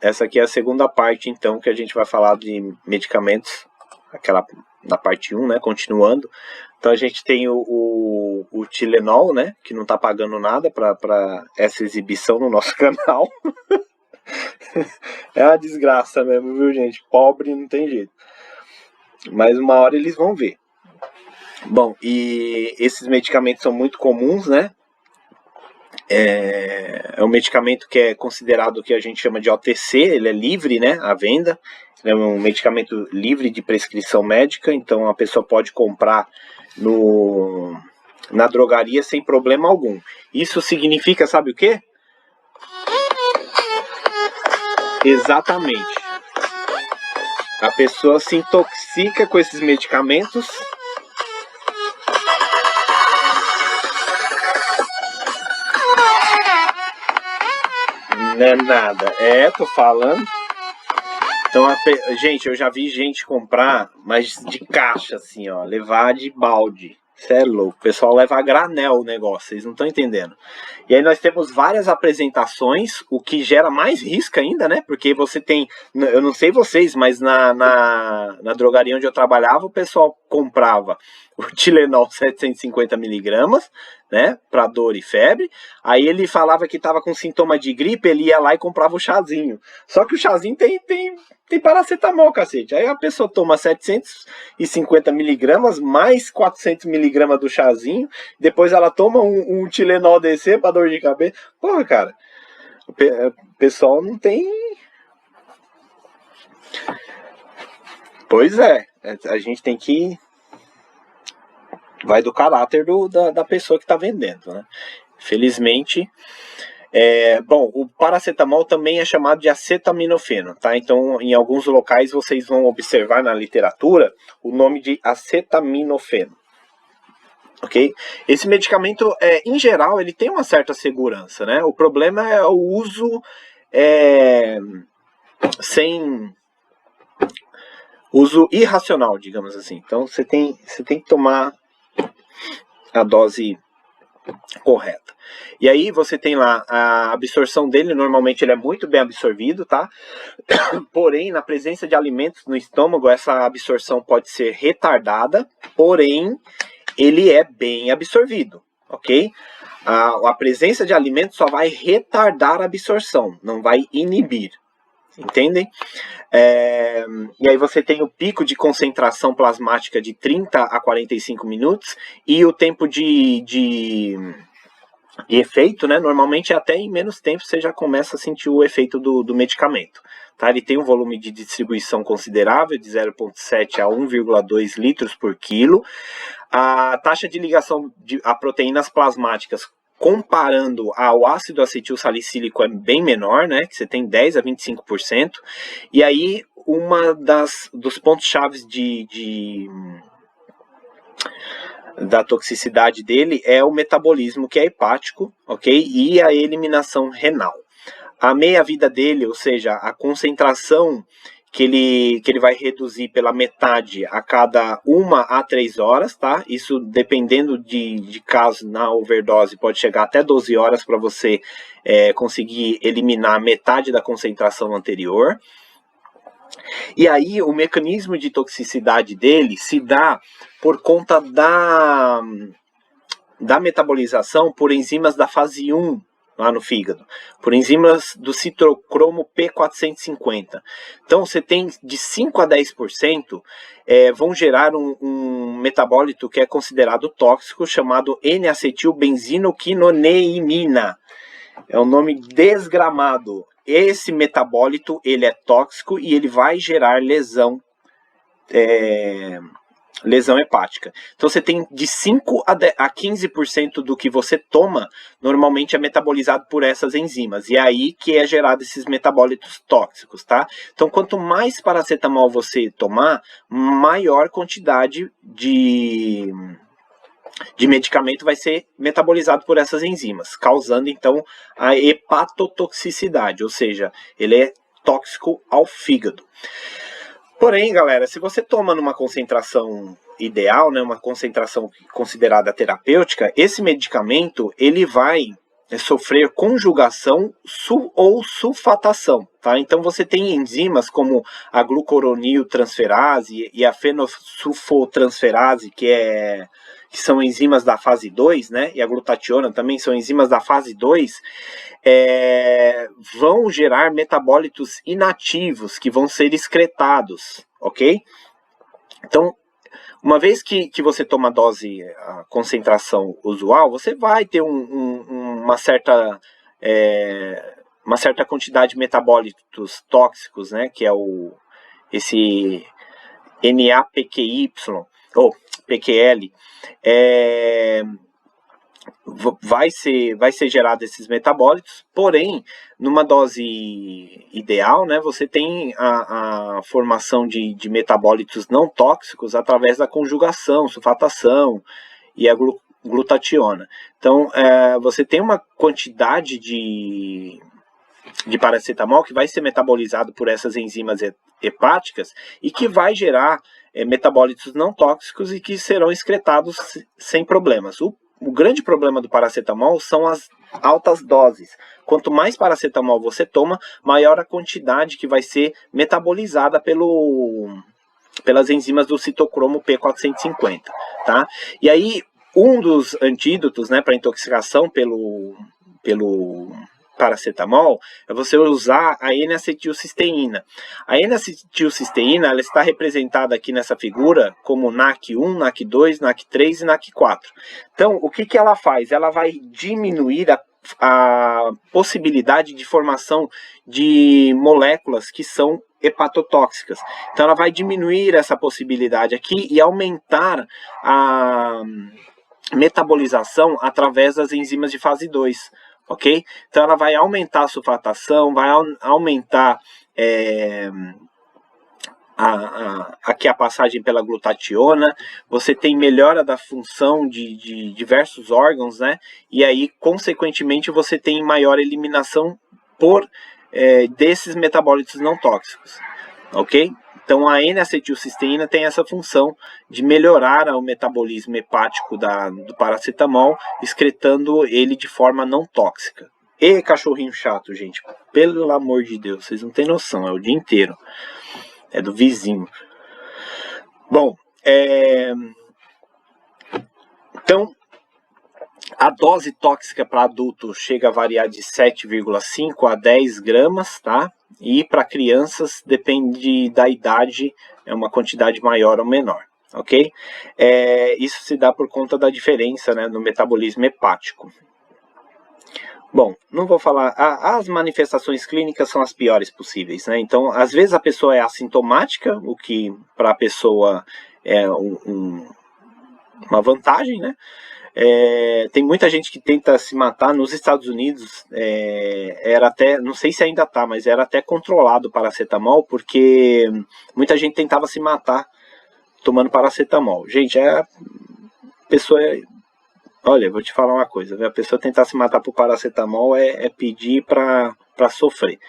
Essa aqui é a segunda parte, então, que a gente vai falar de medicamentos, aquela na parte 1, né, continuando. Então a gente tem o Tilenol, né, que não tá pagando nada para essa exibição no nosso canal. É uma desgraça mesmo, viu, gente? Pobre não tem jeito. Mas uma hora eles vão ver. Bom, e esses medicamentos são muito comuns, né? É um medicamento que é considerado o que a gente chama de OTC, ele é livre, né, à venda. É um medicamento livre de prescrição médica, então a pessoa pode comprar na drogaria sem problema algum. Isso significa, sabe o quê? Exatamente. A pessoa se intoxica com esses medicamentos. Não é nada. Tô falando. Então, gente, eu já vi gente comprar, mas de caixa, assim, ó, levar de balde. Cê é louco, o pessoal leva a granel o negócio, vocês não estão entendendo. E aí nós temos várias apresentações, o que gera mais risco ainda, né? Porque você tem, eu não sei vocês, mas na drogaria onde eu trabalhava, o pessoal comprava o Tilenol 750mg, né? Pra dor e febre. Aí ele falava que tava com sintoma de gripe, ele ia lá e comprava o chazinho. Só que o chazinho tem paracetamol, cacete. Aí a pessoa toma 750mg mais 400mg do chazinho. Depois ela toma um Tilenol DC pra dor de cabeça. Porra, cara. O pessoal não tem... Pois é. A gente tem que... Vai do caráter da pessoa que tá vendendo, né? Felizmente... bom, o paracetamol também é chamado de acetaminofeno, tá? Então, em alguns locais vocês vão observar na literatura o nome de acetaminofeno, ok? Esse medicamento, em geral, ele tem uma certa segurança, né? O problema é o uso sem uso irracional, digamos assim. Então, você tem que tomar a dose correta. E aí você tem lá a absorção dele, normalmente ele é muito bem absorvido, tá? Porém, na presença de alimentos no estômago, essa absorção pode ser retardada, porém, ele é bem absorvido, ok? A presença de alimentos só vai retardar a absorção, não vai inibir. Entendem? E aí você tem o pico de concentração plasmática de 30 a 45 minutos e o tempo de efeito, né? Normalmente até em menos tempo você já começa a sentir o efeito do medicamento. Tá? Ele tem um volume de distribuição considerável de 0,7 a 1,2 litros por quilo. A taxa de ligação a proteínas plasmáticas comparando ao ácido acetil salicílico é bem menor, né, que você tem 10 a 25%, e aí dos pontos chaves da toxicidade dele é o metabolismo, que é hepático, ok, e a eliminação renal. A meia-vida dele, ou seja, a concentração que ele vai reduzir pela metade a cada 1 a 3 horas, tá? Isso dependendo de caso na overdose, pode chegar até 12 horas para você conseguir eliminar metade da concentração anterior. E aí o mecanismo de toxicidade dele se dá por conta da metabolização por enzimas da fase 1, lá no fígado, por enzimas do citocromo P450. Então você tem de 5 a 10% vão gerar um metabólito que é considerado tóxico, chamado N-acetilbenzinoquinoneimina. É um nome desgramado. Esse metabólito ele é tóxico e ele vai gerar lesão hepática. Então você tem de 5 a 15% do que você toma, normalmente é metabolizado por essas enzimas. E é aí que é gerado esses metabólitos tóxicos, tá? Então quanto mais paracetamol você tomar, maior quantidade de medicamento vai ser metabolizado por essas enzimas, causando então a hepatotoxicidade, ou seja, ele é tóxico ao fígado. Porém, galera, se você toma numa concentração ideal, né, uma concentração considerada terapêutica, esse medicamento ele vai sofrer conjugação ou sulfatação, tá? Então você tem enzimas como a glucuroniltransferase e a fenosulfotransferase, que são enzimas da fase 2, né? E a glutationa também são enzimas da fase 2, vão gerar metabólitos inativos que vão ser excretados, ok? Então, uma vez que você toma a concentração usual, você vai ter uma certa quantidade de metabólitos tóxicos, né, que é esse NAPQY, ou PQL, vai ser gerado esses metabólitos, porém, numa dose ideal, né, você tem a formação de metabólitos não tóxicos através da conjugação, sulfatação e a glutationa. Então, você tem uma quantidade de paracetamol que vai ser metabolizado por essas enzimas hepáticas e que vai gerar metabólitos não tóxicos e que serão excretados sem problemas. O grande problema do paracetamol são as altas doses. Quanto mais paracetamol você toma, maior a quantidade que vai ser metabolizada pelas enzimas do citocromo P450, tá? E aí, um dos antídotos, né, para intoxicação pelo paracetamol é você usar a N-acetilcisteína. A N-acetilcisteína, ela está representada aqui nessa figura como NAC1, NAC2, NAC3 e NAC4. Então, o que ela faz? Ela vai diminuir a possibilidade de formação de moléculas que são hepatotóxicas. Então, ela vai diminuir essa possibilidade aqui e aumentar a metabolização através das enzimas de fase 2. Ok? Então ela vai aumentar a sulfatação, vai aumentar aqui a passagem pela glutationa, você tem melhora da função de diversos órgãos, né? E aí, consequentemente, você tem maior eliminação desses metabólitos não tóxicos. Ok? Então a N-acetilcisteína tem essa função de melhorar o metabolismo hepático do paracetamol, excretando ele de forma não tóxica. E cachorrinho chato, gente, pelo amor de Deus, vocês não têm noção, é o dia inteiro. É do vizinho. Bom, então a dose tóxica para adulto chega a variar de 7,5 a 10 gramas, tá? E para crianças, depende da idade, é uma quantidade maior ou menor, ok? Isso se dá por conta da diferença, né, no metabolismo hepático. Bom, não vou falar, as manifestações clínicas são as piores possíveis, né? Então, às vezes a pessoa é assintomática, o que para a pessoa é uma vantagem, né? Tem muita gente que tenta se matar. Nos Estados Unidos, era até, não sei se ainda está, mas era até controlado o paracetamol, porque muita gente tentava se matar tomando paracetamol. Gente, a pessoa, olha, vou te falar uma coisa, a pessoa tentar se matar por paracetamol é pedir para sofrer.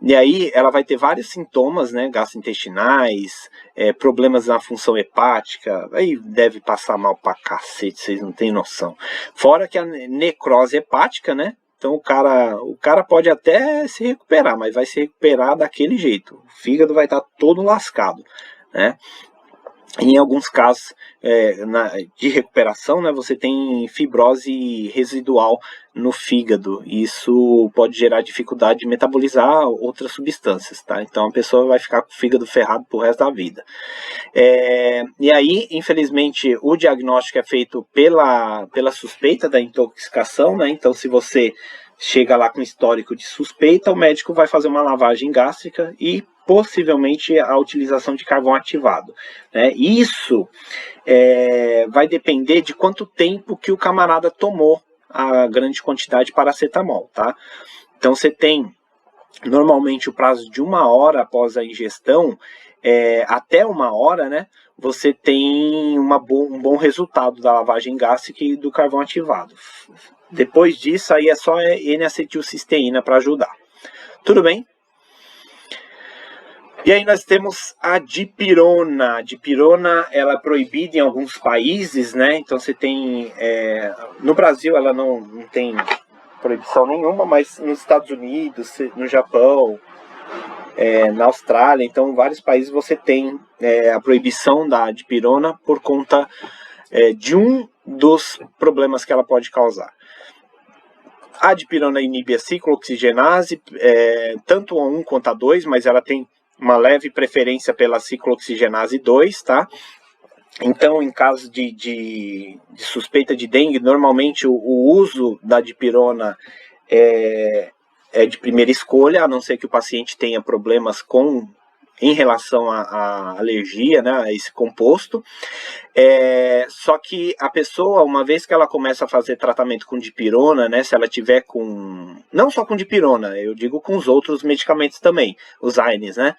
E aí ela vai ter vários sintomas, né, gastrointestinais, problemas na função hepática, aí deve passar mal pra cacete, vocês não têm noção. Fora que a necrose hepática, né, então o cara pode até se recuperar, mas vai se recuperar daquele jeito, o fígado vai estar todo lascado, né. Em alguns casos de recuperação, né, você tem fibrose residual no fígado. Isso pode gerar dificuldade de metabolizar outras substâncias, tá? Então a pessoa vai ficar com o fígado ferrado pro resto da vida. E aí, infelizmente, o diagnóstico é feito pela suspeita da intoxicação, né? Então, se você chega lá com histórico de suspeita, o médico vai fazer uma lavagem gástrica e possivelmente a utilização de carvão ativado, né? Isso vai depender de quanto tempo que o camarada tomou a grande quantidade de paracetamol, tá? Então você tem normalmente o prazo de 1 hora após a ingestão, até 1 hora, né? Você tem um bom resultado da lavagem gástrica e do carvão ativado. Depois disso, aí é só N-acetilcisteína para ajudar. Tudo bem? E aí nós temos a dipirona. A dipirona, ela é proibida em alguns países, né? Então você tem... no Brasil ela não tem proibição nenhuma, mas nos Estados Unidos, no Japão, na Austrália, então vários países você tem a proibição da dipirona por conta de um dos problemas que ela pode causar. A dipirona inibe a ciclooxigenase, tanto a 1 quanto a 2, mas ela tem uma leve preferência pela ciclooxigenase 2, tá? Então, em caso de suspeita de dengue, normalmente o uso da dipirona é de primeira escolha, a não ser que o paciente tenha problemas em relação à alergia, né, a esse composto. Só que a pessoa, uma vez que ela começa a fazer tratamento com dipirona, né, se ela tiver não só com dipirona, eu digo com os outros medicamentos também, os AINES, né?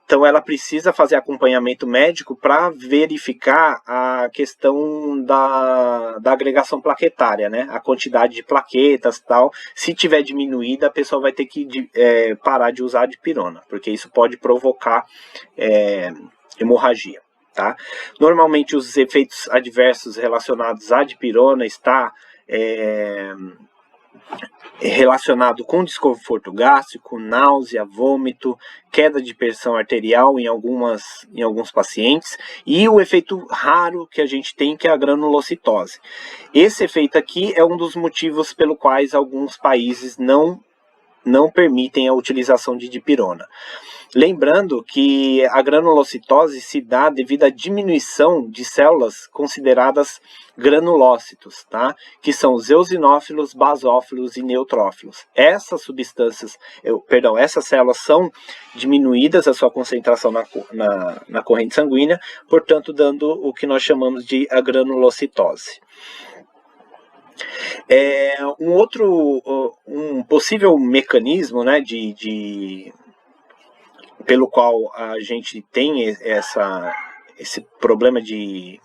Então ela precisa fazer acompanhamento médico para verificar a questão da agregação plaquetária, né? A quantidade de plaquetas e tal. Se tiver diminuída, a pessoa vai ter que parar de usar a dipirona, porque isso pode provocar hemorragia. Tá? Normalmente os efeitos adversos relacionados à dipirona está relacionado com desconforto gástrico, náusea, vômito, queda de pressão arterial em alguns pacientes, e o efeito raro que a gente tem, que é a granulocitose. Esse efeito aqui é um dos motivos pelo quais alguns países não permitem a utilização de dipirona. Lembrando que a granulocitose se dá devido à diminuição de células consideradas granulócitos, tá? Que são os eosinófilos, basófilos e neutrófilos. Essas células são diminuídas a sua concentração na corrente sanguínea, portanto dando o que nós chamamos de a granulocitose. Um possível mecanismo, né, pelo qual a gente tem esse problema de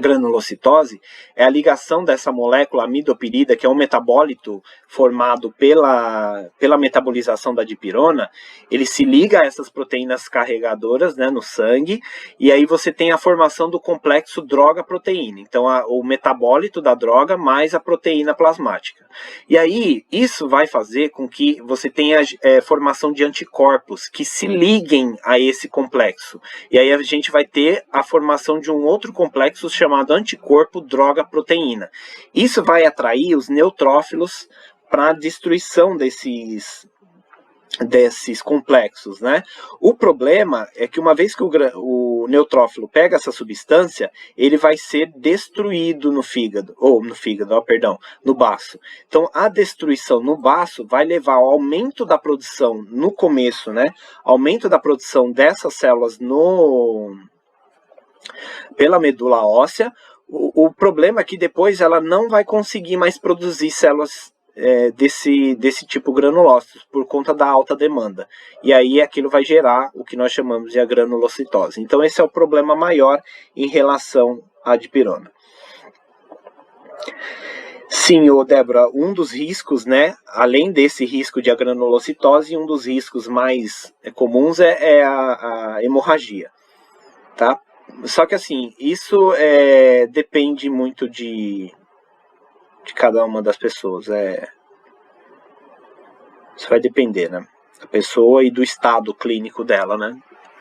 granulocitose é a ligação dessa molécula amidopirida, que é um metabólito formado pela metabolização da dipirona. Ele se liga a essas proteínas carregadoras, né, no sangue, e aí você tem a formação do complexo droga-proteína. Então o metabólito da droga mais a proteína plasmática. E aí isso vai fazer com que você tenha formação de anticorpos que se liguem a esse complexo. E aí a gente vai ter a formação de um outro complexo chamado anticorpo droga-proteína. Isso vai atrair os neutrófilos para a destruição desses complexos, né? O problema é que uma vez que o neutrófilo pega essa substância, ele vai ser destruído no baço. Então, a destruição no baço vai levar ao aumento da produção no começo, né? Aumento da produção dessas células pela medula óssea. O problema é que depois ela não vai conseguir mais produzir células desse tipo granulócitos por conta da alta demanda. E aí aquilo vai gerar o que nós chamamos de a granulocitose. Então esse é o problema maior em relação à dipirona. Sim, Débora, um dos riscos, né, além desse risco de granulocitose, um dos riscos mais comuns é a hemorragia, tá? Só que assim, isso depende muito de cada uma das pessoas. Isso vai depender, né, da pessoa e do estado clínico dela, né?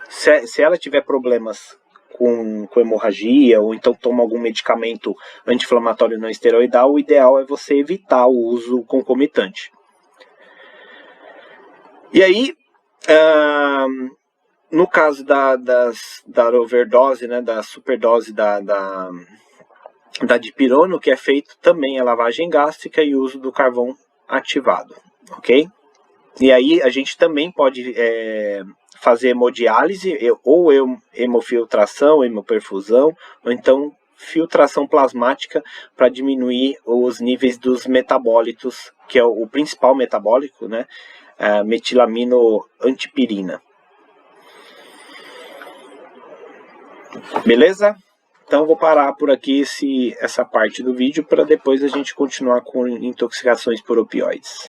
Se ela tiver problemas com hemorragia, ou então toma algum medicamento anti-inflamatório não esteroidal, o ideal é você evitar o uso concomitante. E aí, no caso da overdose, né, da superdose da dipirona, o que é feito também é lavagem gástrica e uso do carvão ativado, ok? E aí a gente também pode fazer hemodiálise, ou hemofiltração, hemoperfusão, ou então filtração plasmática para diminuir os níveis dos metabólitos, que é o principal metabólico, né, metilaminoantipirina. Beleza? Então vou parar por aqui essa parte do vídeo para depois a gente continuar com intoxicações por opioides.